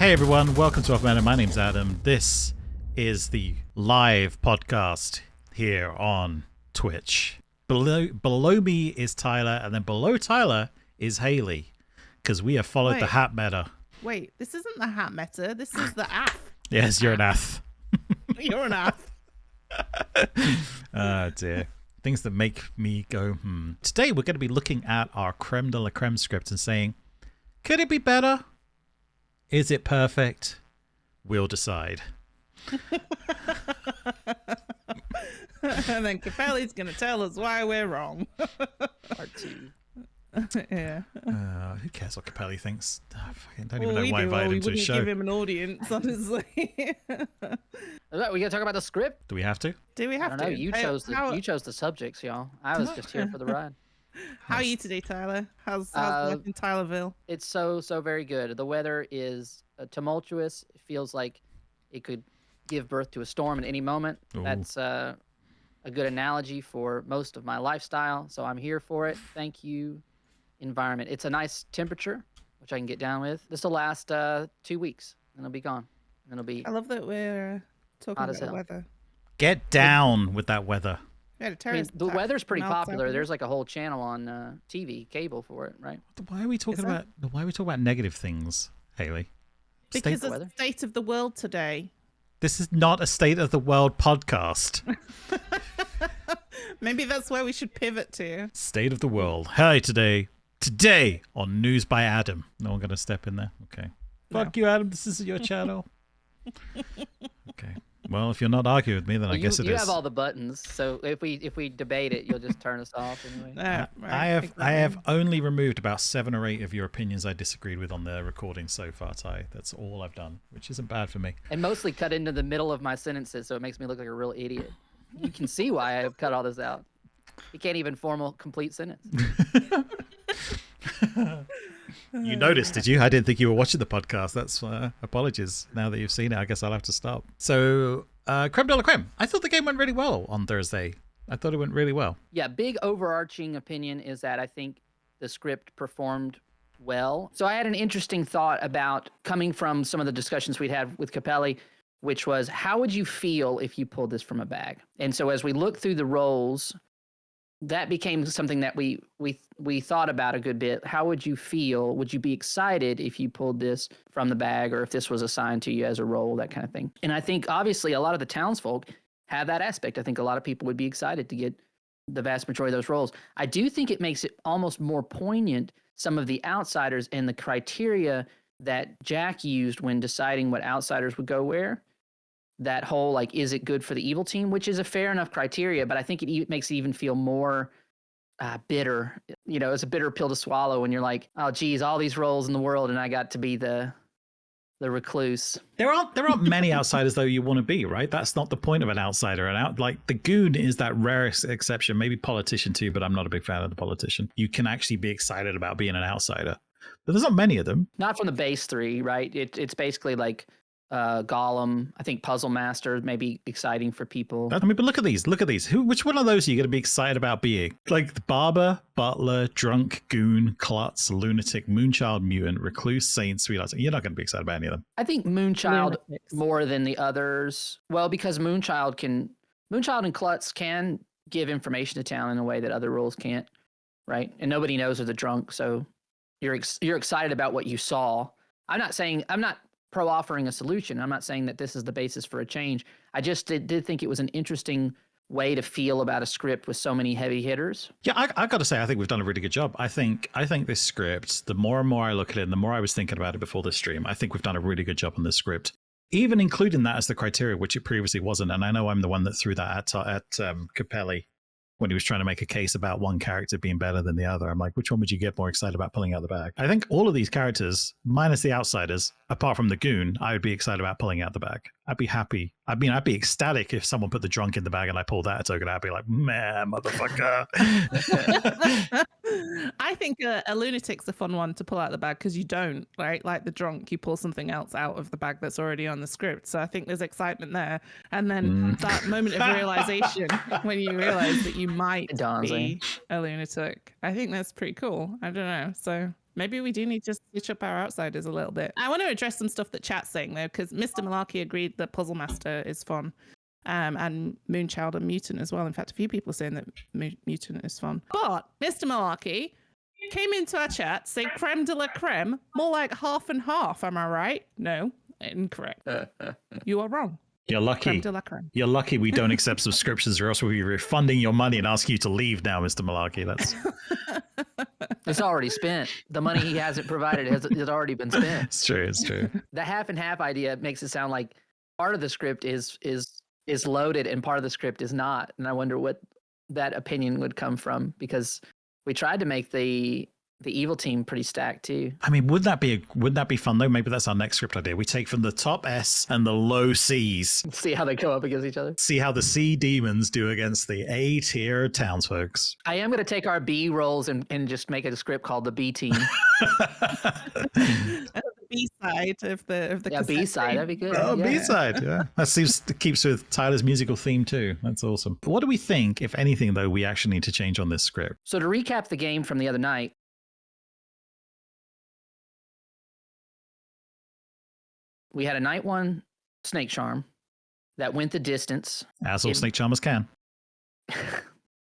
Hey everyone, welcome to Off Matter. My name's Adam. This is the live podcast here on Twitch. Below me is Tyler, and then below Tyler is Hayley, because we have followed the hat meta. Wait, this isn't the hat meta. This is the app. Yes, you're an ath. You're an app. Oh dear. Things that make me go, Today we're going to be looking at our Creme De La Creme script and saying, could it be better? Is it perfect? We'll decide. And then Capelli's going to tell us why we're wrong. Part 2. Yeah. Who cares what Capelli thinks? I don't even Well, know why I invited him to the show. We wouldn't give him an audience, honestly. We got to talk about the script. Do we have to? Do we I have don't know. to? You chose the subjects, y'all. I was just here for the ride. How are you today, Tyler? How's life in Tylerville? It's so very good. The weather is tumultuous. It feels like it could give birth to a storm at any moment. Ooh. That's a good analogy for most of my lifestyle. So I'm here for it. Thank you, environment. It's a nice temperature, which I can get down with. This will last 2 weeks, and it'll be gone. And it'll be. I love that we're talking Hot as about the hell. weather. Get down with that weather. Yeah, I mean, terrorist the attack weather's pretty melts popular. everything. There's like a whole channel on TV, cable for it, right? Why are we talking about? Why are we talking about negative things, Hayley? Because the of the weather? state of the world today. This is not a state of the world podcast. Maybe that's where we should pivot to. State of the world. Hi, today on News by Adam. No one gonna step in there. Okay. No. Fuck you, Adam. This is your channel. Okay. Well, if you're not arguing with me, then I guess it is. You have all the buttons, so if we debate it, you'll just turn us off anyway. Right, I have only removed about 7 or 8 of your opinions I disagreed with on the recording so far, Ty. That's all I've done, which isn't bad for me. And mostly cut into the middle of my sentences, so it makes me look like a real idiot. You can see why I've cut all this out. You can't even form a complete sentence. You noticed, did you? I didn't think you were watching the podcast. That's apologies. Now that you've seen it, I guess I'll have to stop. So, Creme De La Creme. I thought the game went really well on Thursday. I thought it went really well. Yeah, big overarching opinion is that I think the script performed well. So I had an interesting thought about coming from some of the discussions we'd had with Capelli, which was, how would you feel if you pulled this from a bag? And so as we look through the roles, that became something that we thought about a good bit. How would you feel? Would you be excited if you pulled this from the bag, or if this was assigned to you as a role, that kind of thing? And I think obviously a lot of the townsfolk have that aspect. I think a lot of people would be excited to get the vast majority of those roles. I do think it makes it almost more poignant, some of the outsiders and the criteria that Jack used when deciding what outsiders would go where. That whole, like, is it good for the evil team, which is a fair enough criteria, but I think it makes it even feel more bitter. You know, it's a bitter pill to swallow when you're like, oh, geez, all these roles in the world, and I got to be the recluse. There aren't many outsiders though you want to be, right? That's not the point of an outsider. Like the goon is that rarest exception, maybe politician too, but I'm not a big fan of the politician. You can actually be excited about being an outsider, but there's not many of them. Not from the base 3, right? It's basically like Gollum. I think Puzzle Master may be exciting for people. I mean, but look at these. Which one of those are you going to be excited about being? Like the barber, butler, drunk, goon, klutz, lunatic, moonchild, mutant, recluse, saint, sweetheart. You're not going to be excited about any of them. I think Moonchild Lunatics. more than the others. Well, because Moonchild and Klutz can give information to town in a way that other roles can't, right? And nobody knows they're the drunk, so you're excited about what you saw. I'm not pro offering a solution. I'm not saying that this is the basis for a change. I just did think it was an interesting way to feel about a script with so many heavy hitters. Yeah, I got to say, I think we've done a really good job. I think this script, the more and more I look at it, and the more I was thinking about it before this stream, I think we've done a really good job on this script, even including that as the criteria, which it previously wasn't. And I know I'm the one that threw that at Capelli when he was trying to make a case about one character being better than the other. I'm like, which one would you get more excited about pulling out the bag? I think all of these characters, minus the outsiders, apart from the goon, I would be excited about pulling out the bag. I'd be happy. I mean, I'd be ecstatic if someone put the drunk in the bag and I pulled that token. I'd be like, man, motherfucker. I think a lunatic's a fun one to pull out the bag because you don't, right? Like the drunk, you pull something else out of the bag that's already on the script. So I think there's excitement there. And then that moment of realization when you realize that you might be a lunatic. I think that's pretty cool. I don't know. So Maybe we do need to switch up our outsiders a little bit. I want to address some stuff that chat's saying though, because Mr. Malarkey agreed that Puzzle Master is fun. And Moonchild and Mutant as well. In fact, a few people are saying that Mutant is fun. But Mr. Malarkey came into our chat saying Creme De La Crème, more like half and half. Am I right? No, incorrect. You are wrong. You're lucky. Creme De La Crème. You're lucky we don't accept subscriptions, or else we'll be refunding your money and ask you to leave now, Mr. Malarkey. That's It's already spent. The money he hasn't provided has already been spent. it's true. It's true. The half and half idea makes it sound like part of the script is loaded and part of the script is not. And I wonder what that opinion would come from, because we tried to make the evil team pretty stacked too. I mean, would that be fun though? Maybe that's our next script idea. We take from the top S and the low C's. See how they go up against each other. See how the C demons do against the A tier townsfolks. I am going to take our B roles and just make a script called the B team. B side of the Yeah, B side, that'd be good. Oh, yeah. B side, yeah. That keeps with Tyler's musical theme too. That's awesome. What do we think, if anything, though, we actually need to change on this script? So to recap the game from the other night, we had a night one snake charm that went the distance, As all snake charmers can.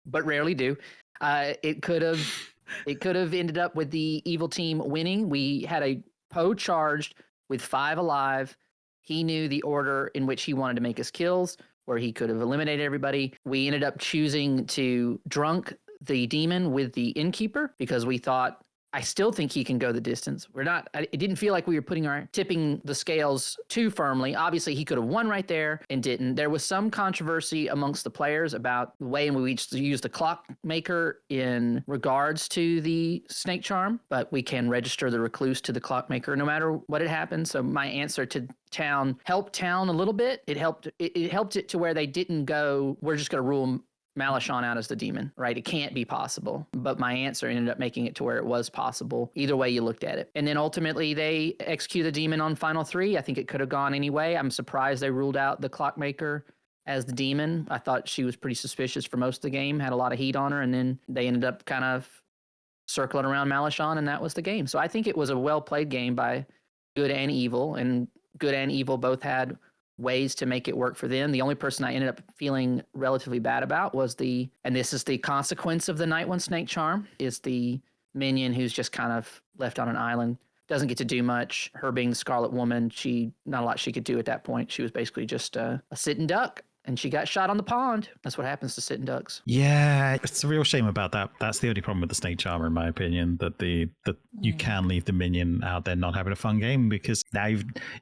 but rarely do. It could have ended up with the evil team winning. We had a Poe charged with 5 alive. He knew the order in which he wanted to make his kills, where he could have eliminated everybody. We ended up choosing to drunk the demon with the innkeeper because we thought, I still think he can go the distance. It didn't feel like we were tipping the scales too firmly. Obviously, he could have won right there and didn't. There was some controversy amongst the players about the way in which we used the clockmaker in regards to the snake charm, but we can register the recluse to the clockmaker no matter what had happened. So my answer to town helped town a little bit. It helped it to where they didn't go, we're just going to rule Malachon out as the demon, right? It can't be possible. But my answer ended up making it to where it was possible, either way you looked at it. And then ultimately they execute the demon on final 3. I think it could have gone anyway. I'm surprised they ruled out the clockmaker as the demon. I thought she was pretty suspicious for most of the game, had a lot of heat on her, and then they ended up kind of circling around Malachon, and that was the game. So I think it was a well-played game by good and evil, and good and evil both had ways to make it work for them. The only person I ended up feeling relatively bad about was and this is the consequence of the night one snake charm, is the minion who's just kind of left on an island, doesn't get to do much. Her being the Scarlet Woman, not a lot she could do at that point. She was basically just a sitting duck, and she got shot on the pond. That's what happens to sitting ducks. Yeah, it's a real shame about that. That's the only problem with the snake charmer, in my opinion, that you can leave the minion out there not having a fun game, because now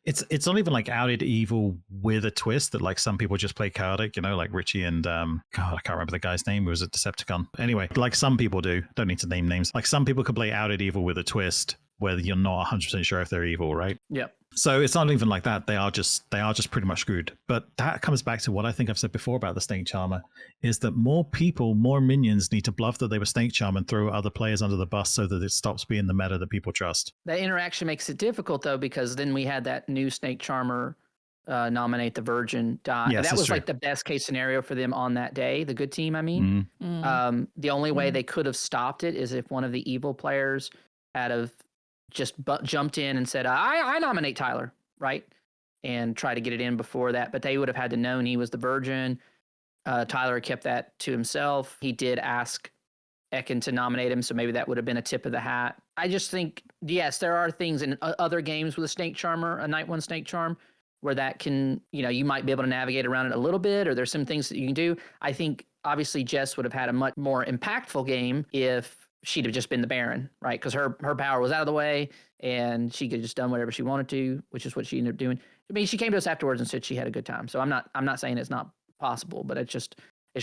it's not even like outed evil with a twist that like some people just play chaotic, like Richie and God, I can't remember the guy's name. It was a Decepticon. Anyway, like some people do. Don't need to name names. Like some people could play outed evil with a twist where you're not 100% sure if they're evil, right? Yep. So it's not even like that. They are just pretty much screwed. But that comes back to what I think I've said before about the snake charmer, is that more minions need to bluff that they were snake charm and throw other players under the bus so that it stops being the meta that people trust. That interaction makes it difficult though, because then we had that new snake charmer nominate the virgin die. Yes, that was true. like the best case scenario for them on that day, the good team, I mean. The only way they could have stopped it is if one of the evil players had have just jumped in and said, I nominate Tyler, right? And try to get it in before that. But they would have had to known he was the virgin. Tyler kept that to himself. He did ask Ekin to nominate him, so maybe that would have been a tip of the hat. I just think, yes, there are things in other games with a snake charmer, a night one snake charm, where that can, you might be able to navigate around it a little bit, or there's some things that you can do. I think, obviously, Jess would have had a much more impactful game if she'd have just been the Baron, right? Because her power was out of the way, and she could have just done whatever she wanted to, which is what she ended up doing. I mean, she came to us afterwards and said she had a good time. So I'm not saying it's not possible, but it's just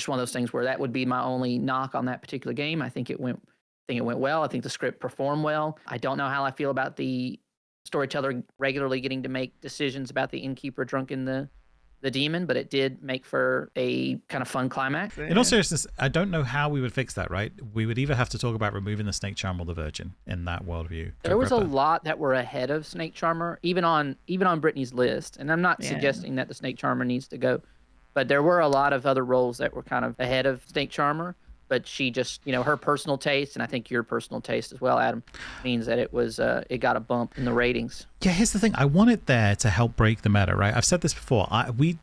one of those things where that would be my only knock on that particular game. I think it went well. I think the script performed well. I don't know how I feel about the storyteller regularly getting to make decisions about the innkeeper drunking the demon, but it did make for a kind of fun climax. In all seriousness, I don't know how we would fix that, right? We would either have to talk about removing the snake charmer or the virgin in that worldview. There was a lot that were ahead of snake charmer, even on Brittany's list. And I'm not suggesting that the snake charmer needs to go, but there were a lot of other roles that were kind of ahead of snake charmer. but she just, her personal taste, and I think your personal taste as well, Adam, means that it got a bump in the ratings. Yeah, here's the thing. I want it there to help break the meta, right? I've said this before.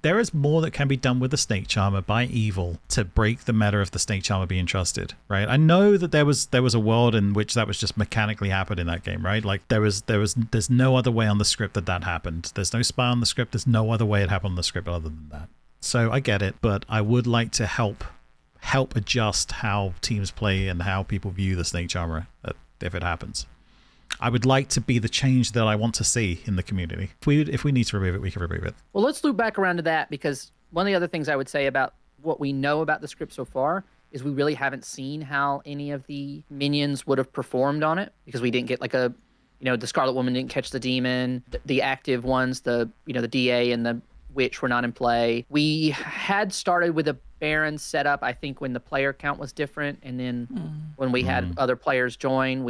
There is more that can be done with the Snake Charmer by Evil to break the meta of the Snake Charmer being trusted, right? I know that there was a world in which that was just mechanically happened in that game, right? Like there's no other way on the script that happened. There's no spy on the script. There's no other way it happened on the script other than that. So I get it, but I would like to help adjust how teams play and how people view the Snake Charmer if it happens. I would like to be the change that I want to see in the community. If we need to remove it, we can remove it. Well, let's loop back around to that, because one of the other things I would say about what we know about the script so far is we really haven't seen how any of the minions would have performed on it, because we didn't get like the Scarlet Woman didn't catch the demon. The active ones, the DA and the Witch were not in play. We had started with a Baron setup, I think, when the player count was different, and then when we had other players join,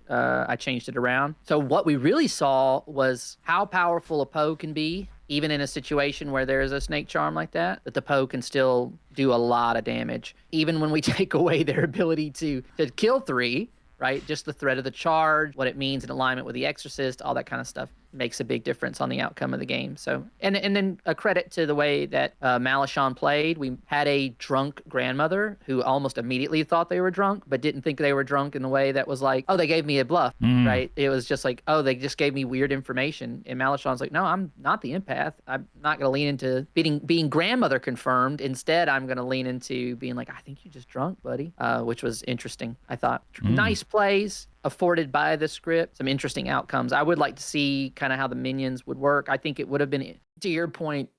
I changed it around. So what we really saw was how powerful a Poe can be, even in a situation where there's a Snake Charm like that the Poe can still do a lot of damage, even when we take away their ability to kill 3. Right, just the threat of the charge, what it means in alignment with the Exorcist, all that kind of stuff makes a big difference on the outcome of the game. So, and then a credit to the way that Malachon played. We had a drunk grandmother who almost immediately thought they were drunk, but didn't think they were drunk in the way that was like, oh, they gave me a bluff, right? It was just like, oh, they just gave me weird information. And Malachon's like, no, I'm not the empath. I'm not going to lean into being grandmother confirmed. Instead, I'm going to lean into being like, I think you're just drunk, buddy, which was interesting, I thought. Nice plays afforded by the script, some interesting outcomes. I would like to see kind of how the minions would work. I think it would have been, to your point,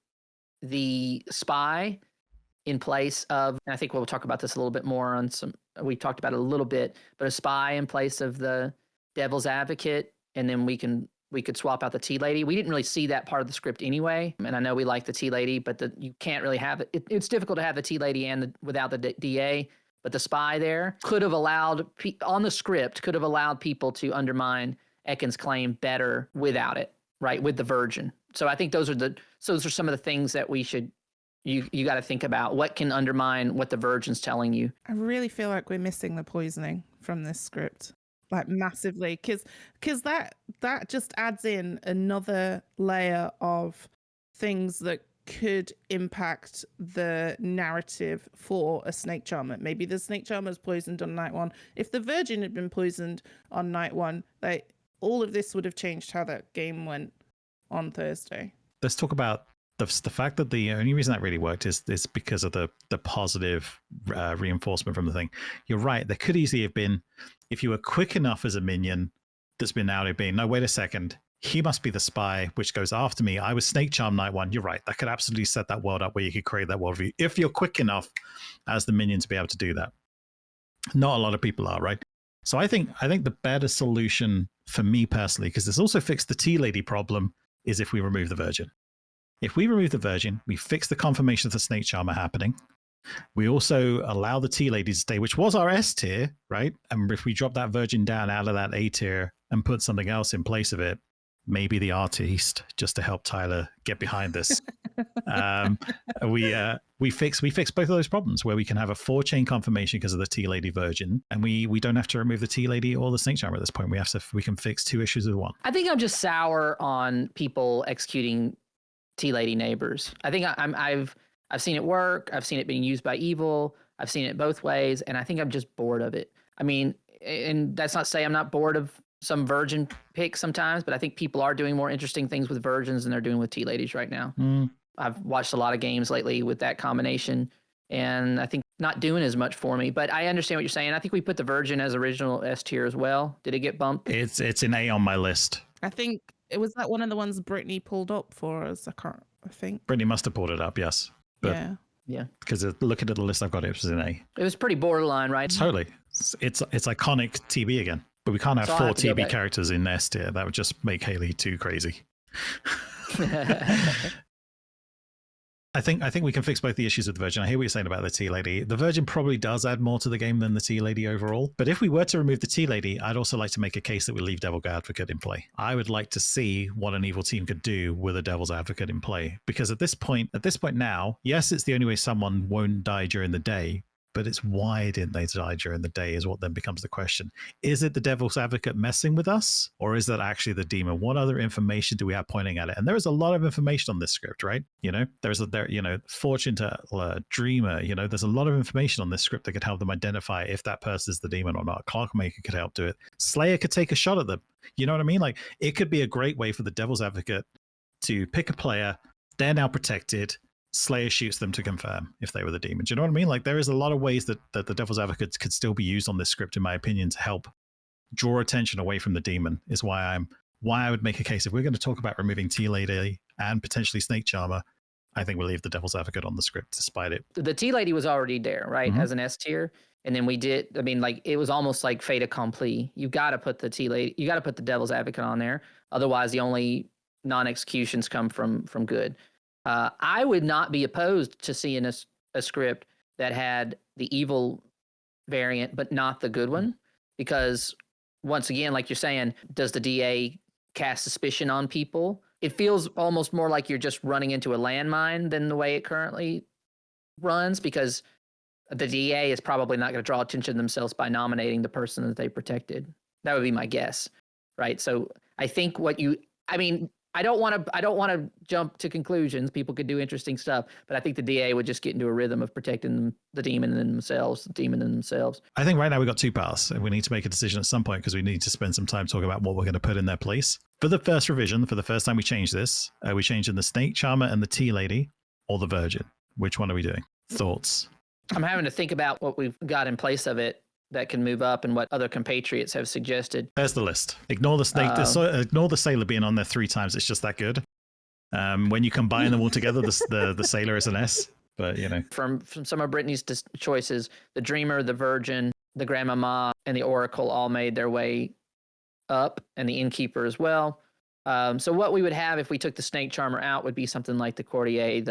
the spy in place of, and I think we'll talk about this a little bit more on we talked about it a little bit, but a spy in place of the devil's advocate, and then we could swap out the tea lady. We didn't really see that part of the script anyway, and I know we like the tea lady, but you can't really have it. It's difficult to have the tea lady without the DA. But the spy there could have allowed people to undermine Ekken's claim better without it, right? With the Virgin. So I think those are some of the things that you got to think about. What can undermine what the Virgin's telling you? I really feel like we're missing the poisoning from this script, like massively, because that just adds in another layer of things that could impact the narrative for a Snake Charmer. Maybe the Snake Charmer is poisoned on night 1. If the Virgin had been poisoned on night 1, all of this would have changed how that game went on Thursday. Let's talk about the fact that the only reason that really worked is because of the positive reinforcement from the thing. You're right. There could easily have been, if you were quick enough as a minion that's been out of being, no, wait a second, he must be the spy, which goes after me. I was Snake Charm night 1. You're right. That could absolutely set that world up where you could create that worldview if you're quick enough as the minion to be able to do that. Not a lot of people are, right? So I think the better solution for me personally, because this also fixed the tea lady problem, is if we remove the Virgin. If we remove the Virgin, we fix the confirmation of the Snake Charmer happening. We also allow the tea lady to stay, which was our S tier, right? And if we drop that Virgin down out of that A tier and put something else in place of it, maybe the artiste, just to help Tyler get behind this. We fix both of those problems where we can have a 4-chain confirmation because of the Tea Lady Virgin, and we don't have to remove the Tea Lady or the Snake Charmer at this point. We can fix 2 issues with 1. I think I'm just sour on people executing Tea Lady neighbors. I think I've seen it work. I've seen it being used by Evil. I've seen it both ways, and I think I'm just bored of it. I mean, and that's not to say I'm not bored of some Virgin picks sometimes, but I think people are doing more interesting things with Virgins than they're doing with Tea Ladies right now. I've watched a lot of games lately with that combination, and I think not doing as much for me, but I understand what you're saying. I think we put the Virgin as original S tier as well. Did it get bumped? It's an A on my list. I think it was that one of the ones Brittany pulled up for us. I think Brittany must have pulled it up, yes. But yeah. Because looking at the list I've got, it was an A. It was pretty borderline, right? Totally. It's iconic TB again. But we can't have 4 TB characters in S tier. That would just make Hayley too crazy. I think we can fix both the issues with the Virgin. I hear what you're saying about the Tea Lady. The Virgin probably does add more to the game than the Tea Lady overall. But if we were to remove the Tea Lady, I'd also like to make a case that we leave Devil's Advocate in play. I would like to see what an evil team could do with a Devil's Advocate in play. Because at this point now, yes, it's the only way someone won't die during the day. but it's why didn't they die during the day is what then becomes the question. Is it the devil's advocate messing with us, or is that actually the demon? What other information do we have pointing at it? And there is a lot of information on this script, right? Fortune teller, dreamer, there's a lot of information on this script that could help them identify if that person is the demon or not. Clockmaker could help do it. Slayer could take a shot at them. You know what I mean? Like, it could be a great way for the devil's advocate to pick a player. They're now protected. Slayer shoots them to confirm if they were the demon. Do you know what I mean? Like, there is a lot of ways that the devil's advocates could still be used on this script, in my opinion, to help draw attention away from the demon. Is why I would make a case, if we're going to talk about removing Tea Lady and potentially Snake Charmer, I think we'll leave the devil's advocate on the script despite it. The Tea Lady was already there, right? Mhm. As an S tier. And then we did, it was almost like fait accompli. You got to put the Tea Lady, you got to put the devil's advocate on there. Otherwise, the only non-executions come from good. I would not be opposed to seeing a script that had the evil variant, but not the good one. Because once again, like you're saying, does the DA cast suspicion on people? It feels almost more like you're just running into a landmine than the way it currently runs, because the DA is probably not going to draw attention to themselves by nominating the person that they protected. That would be my guess, right? So I think I don't want to jump to conclusions. People could do interesting stuff, but I think the DA would just get into a rhythm of protecting the demon and themselves. I think right now we've got two paths, and we need to make a decision at some point because we need to spend some time talking about what we're going to put in their place. For the first revision, for the first time we changed this, we changed in the Snake Charmer and the Tea Lady, or the Virgin. Which one are we doing? Thoughts? I'm having to think about what we've got in place of it that can move up and what other compatriots have suggested. There's the list. Ignore the snake. Ignore the sailor being on there 3 times. It's just that good. When you combine them all together, the sailor is an S. But from some of Brittany's choices, the Dreamer, the Virgin, the Grandmama, and the Oracle all made their way up, and the Innkeeper as well. So what we would have if we took the Snake Charmer out would be something like the Courtier,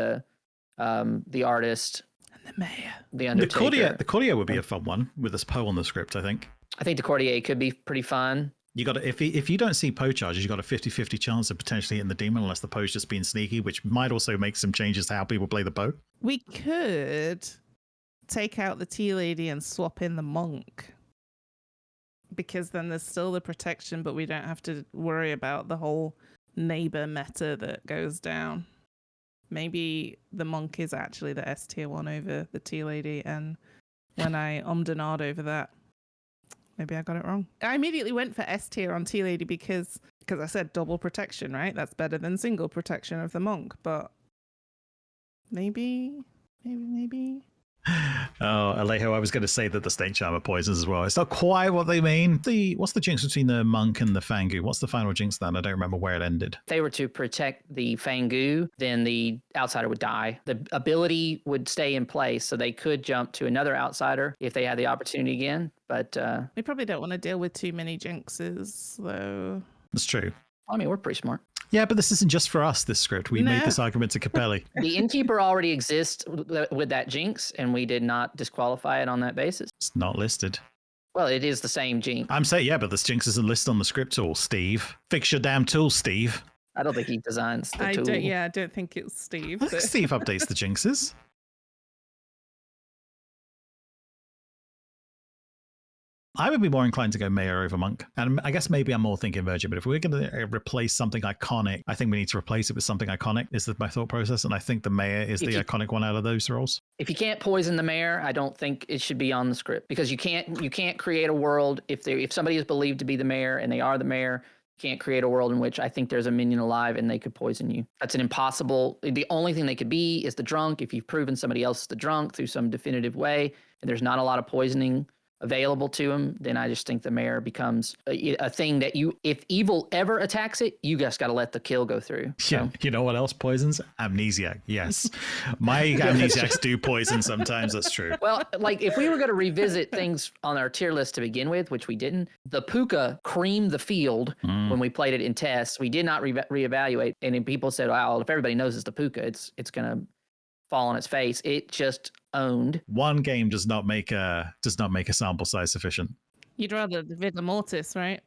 the Artist, and the Mayor, the Undertaker. The Courtier would be a fun one with this Poe on the script, I think. I think the Courtier could be pretty fun. You got if you don't see Poe charges, you got a 50-50 chance of potentially hitting the demon, unless the Poe's just being sneaky, which might also make some changes to how people play the Poe. We could take out the Tea Lady and swap in the Monk, because then there's still the protection, but we don't have to worry about the whole neighbor meta that goes down. Maybe the Monk is actually the S tier one over the Tea Lady, and when I ummed and ahed over that, maybe I got it wrong. I immediately went for S tier on Tea Lady because I said double protection, right? That's better than single protection of the Monk, but maybe. Oh, Alejo, I was going to say that the Snake Charmer poisons as well. It's not quite what they mean. What's the jinx between the Monk and the Fangu? What's the final jinx then? I don't remember where it ended. If they were to protect the Fangu, then the outsider would die. The ability would stay in place, so they could jump to another outsider if they had the opportunity again. But we probably don't want to deal with too many jinxes, though. That's true. I mean, we're pretty smart. Yeah, but this isn't just for us, this script. We made this argument to Capelli. The Innkeeper already exists with that jinx, and we did not disqualify it on that basis. It's not listed. Well, it is the same jinx. I'm saying, yeah, but this jinx isn't listed on the script tool, Steve. Fix your damn tool, Steve. I don't think he designs the tool. I don't think it's Steve. I think Steve updates the jinxes. I would be more inclined to go Mayor over Monk. And I guess maybe I'm more thinking Virgin, but if we're going to replace something iconic, I think we need to replace it with something iconic, is my thought process. And I think the Mayor is the iconic one out of those roles. If you can't poison the Mayor, I don't think it should be on the script, because you can't create a world if somebody is believed to be the Mayor and they are the Mayor. You can't create a world in which I think there's a minion alive and they could poison you. That's an impossible. The only thing they could be is the drunk. If you've proven somebody else is the drunk through some definitive way, and there's not a lot of poisoning available to him, then I just think the Mayor becomes a thing that if evil ever attacks it, you just got to let the kill go through. So. Yeah, you know what else poisons? Amnesiac. Yes, my amnesiacs do poison sometimes. That's true. Well, like if we were going to revisit things on our tier list to begin with, which we didn't, the Puka creamed the field when we played it in tests. We did not reevaluate, and then people said, "Well, if everybody knows it's the Puka, it's going to fall on its face." It just owned. One game does not make a sample size sufficient. You'd rather the Vigor Mortis, right?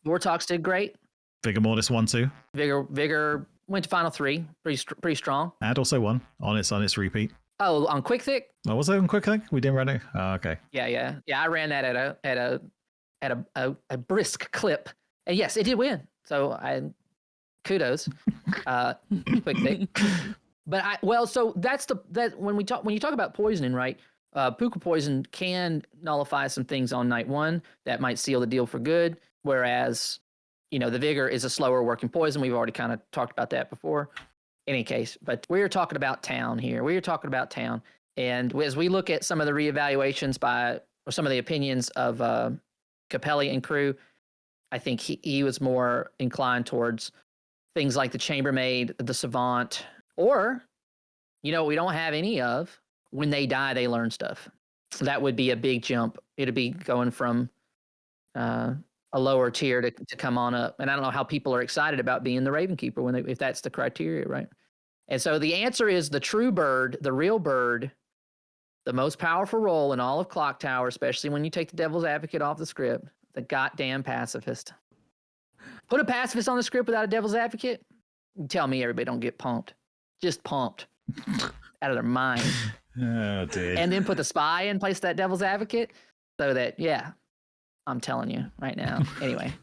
Vortox did great. Vigor Mortis 1-2. Vigor went to final 3, pretty strong. And also won on its repeat. Oh, on Quick Thick? Oh, was it on Quick Thick? We didn't run it. Oh, okay. Yeah. I ran that at a brisk clip, and yes, it did win. So kudos, Quick Thick. But so that's when you talk about poisoning, right? Puka poison can nullify some things on night 1 that might seal the deal for good, whereas the vigor is a slower working poison. We've already kind of talked about that before. In any case, but we're talking about town here. And as we look at some of the reevaluations or some of the opinions of Capelli and crew, I think he was more inclined towards things like the chambermaid, the savant, or, we don't have any of, when they die, they learn stuff. So that would be a big jump. It'd be going from a lower tier to come on up. And I don't know how people are excited about being the Raven Keeper if that's the criteria, right? And so the answer is the true bird, the real bird, the most powerful role in all of Clocktower, especially when you take the devil's advocate off the script, the goddamn pacifist. Put a pacifist on the script without a devil's advocate, tell me everybody don't get pumped. Just pumped out of their mind. Oh, dude. And then put the spy in place of that devil's advocate so that, I'm telling you right now. Anyway.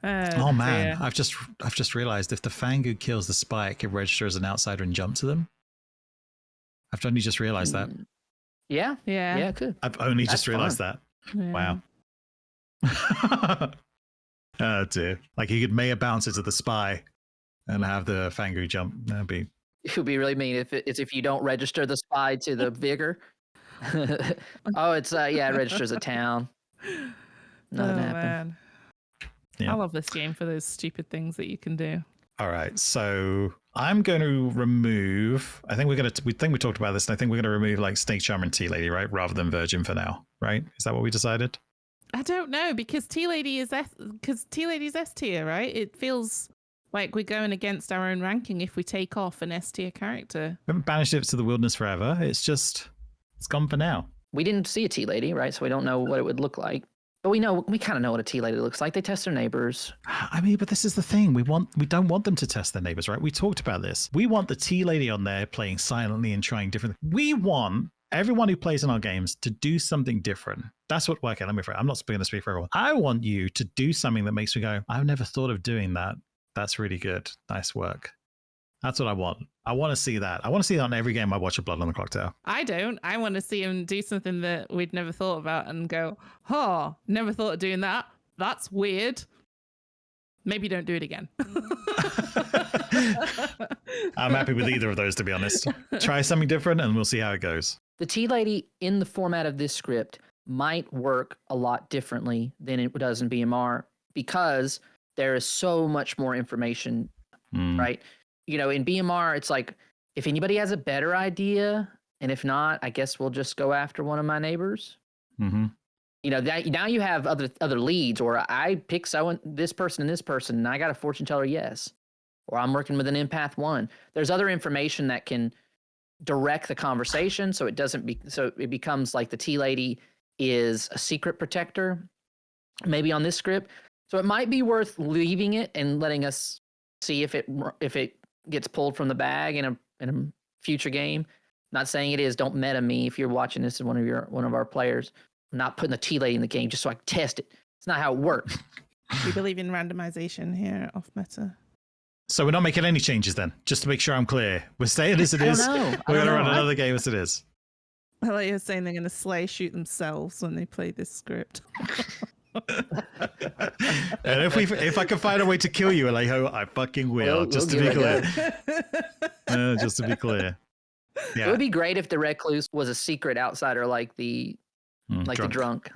Oh man, I've just realized if the Fangu kills the spy, it can register as an outsider and jump to them. I've only just realized that. Yeah, it could. I've only just realized that. Yeah. Wow. Oh dear. Like he could Maya bounce into the spy and have the Fangu jump. That'd be. It would be really mean if you don't register the spy to the vigor. Oh, it's it registers a town. Nothing happened. Man. Yeah. I love this game for those stupid things that you can do. All right, so I'm going to remove. We talked about this, and I think we're going to remove like Snake Charmer and Tea Lady, right, rather than Virgin for now, right? Is that what we decided? I don't know because Tea Lady is S tier, right? It feels like we're going against our own ranking if we take off an S tier character. We haven't banished it to the wilderness forever. It's gone for now. We didn't see a Tea Lady, right? So we don't know what it would look like. But we kind of know what a tea lady looks like. They test their neighbors. I mean, but this is the thing. We don't want them to test their neighbors, right? We talked about this. We want the tea lady on there playing silently and trying different. We want everyone who plays in our games to do something different. That's what. Okay, I'm not going to speak for everyone. I want you to do something that makes me go, I've never thought of doing that. That's really good. Nice work. That's what I want. I want to see that. I want to see that on every game I watch of Blood on the Clocktower. I don't. I want to see him do something that we'd never thought about and go, never thought of doing that. That's weird. Maybe don't do it again. I'm happy with either of those, to be honest. Try something different and we'll see how it goes. The tea lady in the format of this script might work a lot differently than it does in BMR because there is so much more information, right? In BMR, it's like, if anybody has a better idea, and if not, I guess we'll just go after one of my neighbors. Mm-hmm. Now you have other leads, or I pick this person and this person, and I got a fortune teller, yes. Or I'm working with an empath 1. There's other information that can direct the conversation, so it becomes like the tea lady is a secret protector, maybe on this script. So it might be worth leaving it and letting us see if it gets pulled from the bag in a future game. Not saying it is. Don't meta me if you're watching this as one of our players. I'm not putting the tea lady in the game just so I can test it. It's not how it works. We believe in randomization here off meta. So we're not making any changes then, just to make sure I'm clear. We're staying as it is. We're going to run another game as it is. I like you're saying they're going to shoot themselves when they play this script. And if I can find a way to kill you, Alejo, I fucking will. Just to be clear. Just to be clear. Yeah. It would be great if the recluse was a secret outsider, like the drunk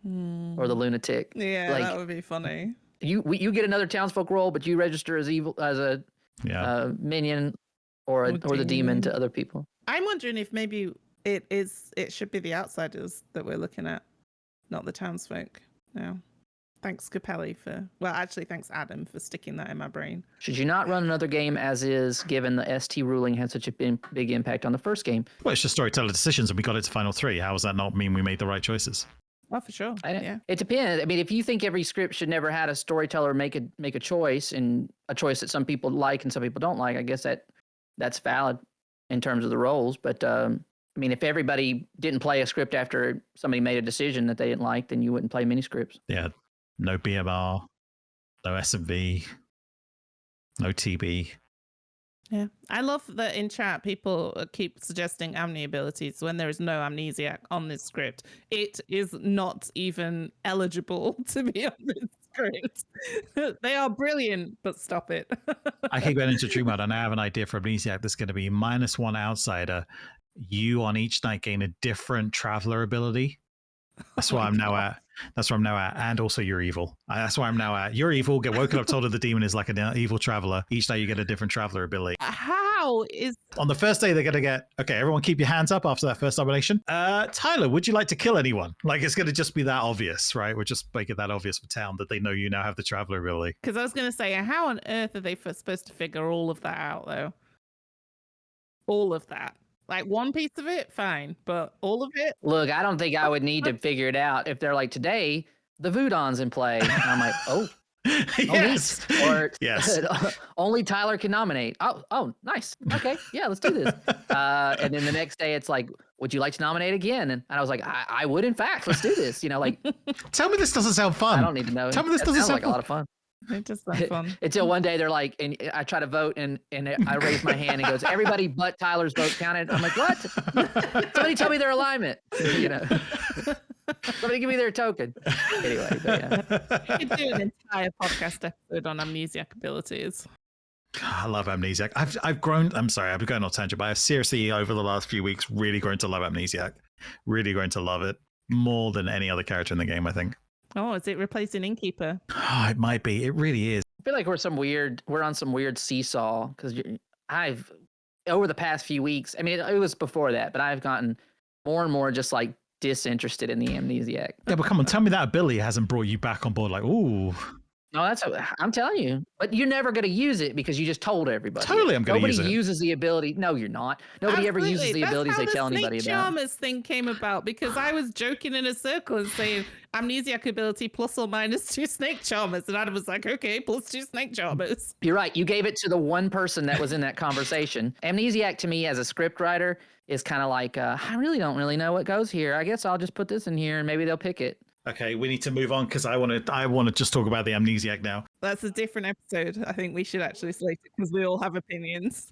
or the lunatic. Yeah, that would be funny. You get another townsfolk role, but you register as evil as a minion or the demon to other people. I'm wondering if maybe it should be the outsiders that we're looking at, not the townsfolk. No. Thanks, Capelli, thanks, Adam, for sticking that in my brain. Should you not run another game as is, given the ST ruling had such a big impact on the first game? Well, it's just storyteller decisions, and we got it to final 3. How does that not mean we made the right choices? Oh, for sure. Yeah. It depends. I mean, if you think every script should never had a storyteller make a choice, and a choice that some people like and some people don't like, I guess that's valid in terms of the roles. But I mean, if everybody didn't play a script after somebody made a decision that they didn't like, then you wouldn't play mini scripts. Yeah, no BMR, no S&V, no TB. Yeah, I love that in chat people keep suggesting amnesia abilities when there is no amnesiac on this script. It is not even eligible to be on this script. They are brilliant, but stop it. I keep getting into Dream Mode, and I have an idea for amnesiac that's going to be -1 outsider. You on each night gain a different traveler ability. That's why I'm now at. That's where I'm now at. And also you're evil. That's why I'm now at. You're evil, get woken up told that the demon is like an evil traveler. Each day you get a different traveler ability. How is... On the first day they're going to get, okay, everyone keep your hands up after that first domination. Tyler, would you like to kill anyone? Like, it's going to just be that obvious, right? We're just make it that obvious for town that they know you now have the traveler ability. Because I was going to say, how on earth are they supposed to figure all of that out, though? All of that. Like one piece of it, fine, but all of it? Look, I don't think I would need to figure it out if they're like, today, the Voodon's in play. And I'm like, oh. Yes. Or yes. Only Tyler can nominate. Oh, nice. Okay, yeah, let's do this. And then the next day, it's like, would you like to nominate again? And I was like, I would, in fact. Let's do this. You know, like. Tell me this doesn't sound fun. I don't need to know. Tell me this doesn't sound like fun. A lot of fun. It just sounds fun. Until one day they're like, and I try to vote, and I raise my hand and goes, everybody but Tyler's vote counted. I'm like, what? Somebody tell me their alignment. You know, somebody give me their token. Anyway, but yeah. We could do an entire podcast episode on amnesiac abilities. I love amnesiac. I've grown. I'm sorry, I'm going on tangent, but I've seriously over the last few weeks really grown to love amnesiac. Really grown to love it more than any other character in the game, I think. Oh, is it replacing Innkeeper? Oh, it might be. It really is. I feel like we're on some weird seesaw, because I've, over the past few weeks, I mean, it was before that, but I've gotten more and more just like disinterested in the amnesiac. Yeah, but come on, tell me that ability hasn't brought you back on board. Like, ooh. No, I'm telling you. But you're never going to use it because you just told everybody. Totally, I'm going to use it. Nobody uses the ability. No, you're not. Nobody ever uses the abilities they tell anybody about. That's how the Snake Charmers thing came about, because I was joking in a circle and saying amnesiac ability plus or minus 2 Snake Charmers, and Adam was like, okay, plus 2 Snake Charmers. You're right. You gave it to the one person that was in that conversation. Amnesiac to me as a script writer is kind of like, I really don't really know what goes here. I guess I'll just put this in here and maybe they'll pick it. Okay, we need to move on because I want to just talk about the amnesiac now. That's a different episode. I think we should actually slate it because we all have opinions.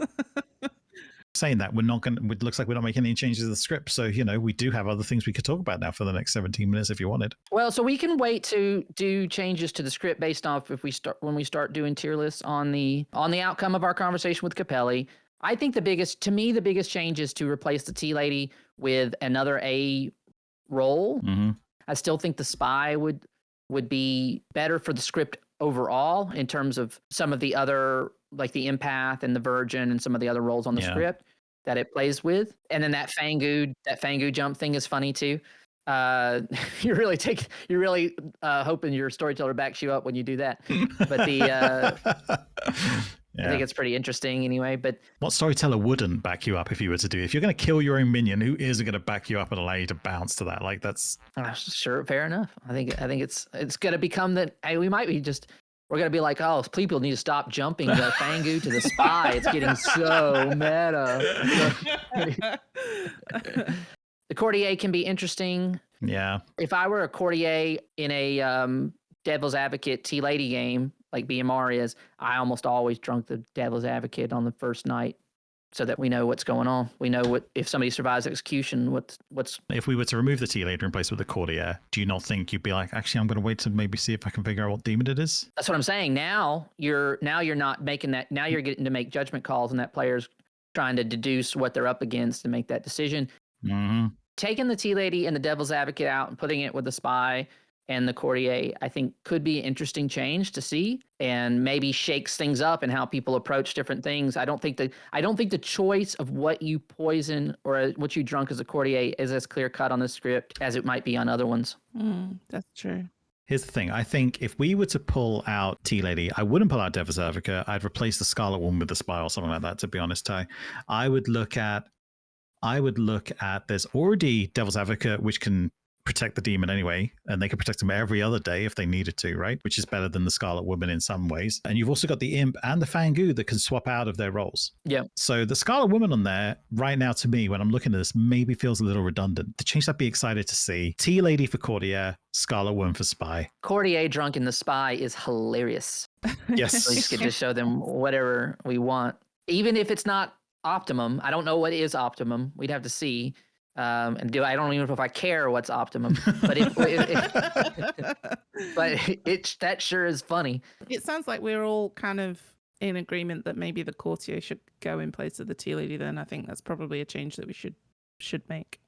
Saying that, it looks like we're not making any changes to the script. So, you know, we do have other things we could talk about now for the next 17 minutes if you wanted. Well, so we can wait to do changes to the script based off when we start doing tier lists on the outcome of our conversation with Capelli. I think the biggest change is to replace the Tea Lady with another A role. Mm-hmm. I still think the spy would be better for the script overall in terms of some of the other, like the empath and the virgin and some of the other roles on the script that it plays with. And then that Fangu jump thing is funny too. You're really hoping your storyteller backs you up when you do that. But I think it's pretty interesting anyway. But what storyteller wouldn't back you up if you were to do it? If you're going to kill your own minion, who isn't going to back you up and allow you to bounce to that? Like that's sure, fair enough. I think it's going to become that. Hey, we're going to be like, oh, people need to stop jumping the Fangu to the spy. It's getting so meta. The courtier can be interesting. Yeah. If I were a courtier in a Devil's Advocate Tea Lady game, like BMR is, I almost always drunk the Devil's Advocate on the first night so that we know what's going on. We know what, if somebody survives execution, what's... If we were to remove the Tea Lady and replace it with the courtier, do you not think you'd be like, actually, I'm going to wait to maybe see if I can figure out what demon it is? That's what I'm saying. Now you're not making that. Now you're getting to make judgment calls, and that player's trying to deduce what they're up against and make that decision. Mm-hmm. Taking the Tea Lady and the Devil's Advocate out and putting it with the spy and the courtier, I think could be an interesting change to see, and maybe shakes things up and how people approach different things. I don't think the choice of what you poison or what you drunk as a courtier is as clear cut on this script as it might be on other ones. That's true. Here's the thing. I think if we were to pull out Tea Lady, I wouldn't pull out Devil's Advocate. I'd replace the Scarlet Woman with the spy or something like that, to be honest, Ty. I would look at there's already Devil's Advocate, which can protect the demon anyway, and they could protect him every other day if they needed to, right? Which is better than the Scarlet Woman in some ways. And you've also got the Imp and the Fangu that can swap out of their roles. Yeah. So the Scarlet Woman on there right now, to me, when I'm looking at this, maybe feels a little redundant. The change I'd be excited to see: Tea Lady for Courtier, Scarlet Woman for Spy. Courtier drunk in the Spy is hilarious. Yes. We just get to show them whatever we want, even if it's not optimum. I don't know what is optimum. We'd have to see. I don't even know if I care what's optimum, but that sure is funny. It sounds like we're all kind of in agreement that maybe the Courtier should go in place of the Tea Lady. Then I think that's probably a change that we should make.